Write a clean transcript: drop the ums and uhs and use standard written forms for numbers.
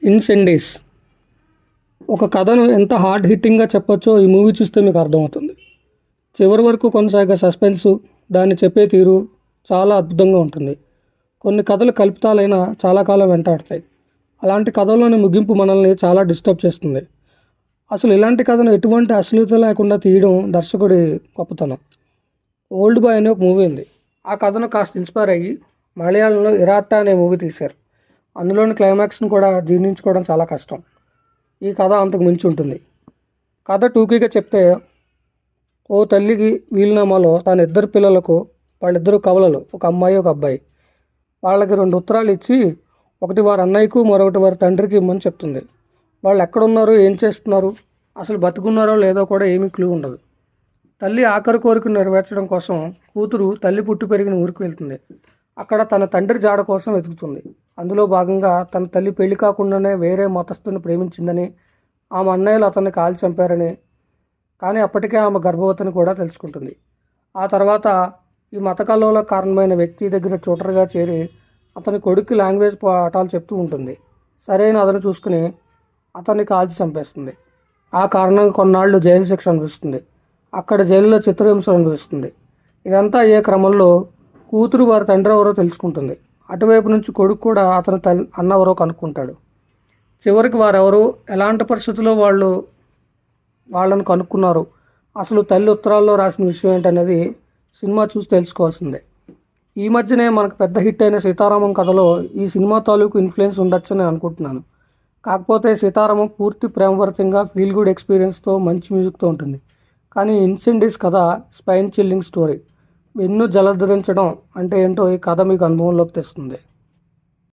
ఇన్సెండీస్ ఒక కథను ఎంత హార్డ్ హిట్టింగ్గా చెప్పొచ్చో ఈ మూవీ చూస్తే మీకు అర్థమవుతుంది. చివరి వరకు కొనసాగే సస్పెన్సు, దాన్ని చెప్పే తీరు చాలా అద్భుతంగా ఉంటుంది. కొన్ని కథలు కల్పితాలైన చాలా కాలం వెంటాడతాయి. అలాంటి కథలోని ముగింపు మనల్ని చాలా డిస్టర్బ్ చేస్తుంది. అసలు ఇలాంటి కథను ఎటువంటి అశ్లీలత లేకుండా తీయడం దర్శకుడి గొప్పతనం. ఓల్డ్ బాయ్ అనే ఒక మూవీ ఉంది. ఆ కథను కాస్త ఇన్స్పైర్ అయ్యి మలయాళంలో ఇరాట్టా అనే మూవీ తీశారు. అందులోని క్లైమాక్స్ని కూడా జీర్ణించుకోవడం చాలా కష్టం. ఈ కథ అంతకు మించి ఉంటుంది. కథ టూకీగా చెప్తే, ఓ తల్లికి వీలునామాలో తన ఇద్దరు పిల్లలకు, వాళ్ళిద్దరు కవలలు, ఒక అమ్మాయి ఒక అబ్బాయి, వాళ్ళకి 2 ఉత్తరాలు ఇచ్చి ఒకటి వారి అన్నయ్యకు మరొకటి వారి తండ్రికి ఇమ్మని చెప్తుంది. వాళ్ళు ఎక్కడున్నారు, ఏం చేస్తున్నారు, అసలు బతుకున్నారో లేదో కూడా ఏమీ క్లూ ఉండదు. తల్లి ఆఖరి కోరిక నెరవేర్చడం కోసం కూతురు తల్లి పుట్టి పెరిగిన ఊరికి వెళ్తుంది. అక్కడ తన తండ్రి జాడ కోసం వెతుకుతుంది. అందులో భాగంగా తన తల్లి పెళ్లి కాకుండానే వేరే మతస్థుని ప్రేమించిందని, ఆమె అన్నయ్యలు అతన్ని కాల్చి చంపారని, కానీ అప్పటికే ఆమె గర్భవతిని కూడా తెలుసుకుంటుంది. ఆ తర్వాత ఈ మత కల్లోల కారణమైన వ్యక్తి దగ్గర ట్యూటర్గా చేరి అతని కొడుక్కి లాంగ్వేజ్ పాఠాలు చెప్తూ ఉంటుంది. సరైన అతను చూసుకుని అతన్ని కాల్చి చంపేస్తుంది. ఆ కారణంగా కొన్నాళ్ళు జైలు శిక్ష అనిపిస్తుంది. అక్కడ జైలులో చిత్రహింస అనిపిస్తుంది. ఇదంతా అయ్యే క్రమంలో కూతురు వారి తండ్రి ఎవరో తెలుసుకుంటుంది. అటువైపు నుంచి కొడుకు కూడా అతని అన్న ఎవరో కనుక్కుంటాడు. చివరికి వారెవరు, ఎలాంటి పరిస్థితుల్లో వాళ్ళని కనుక్కున్నారు, అసలు తల్లి ఉత్తరాల్లో రాసిన విషయం ఏంటనేది సినిమా చూసి తెలుసుకోవాల్సిందే. ఈ మధ్యనే మనకు పెద్ద హిట్ అయిన సీతారామం కథలో ఈ సినిమా తాలూకు ఇన్ఫ్లుయెన్స్ ఉండొచ్చని అనుకుంటున్నాను. కాకపోతే సీతారామం పూర్తి ప్రేమభరితంగా ఫీల్ గుడ్ ఎక్స్పీరియన్స్తో మంచి మ్యూజిక్తో ఉంటుంది. కానీ ఇన్సెండీస్ కథ స్పైన్ చిల్లింగ్ స్టోరీ. వెన్ను జలధరించడం అంటే ఏంటో ఈ కథ మీకు అనుభవంలోకి తెస్తుంది.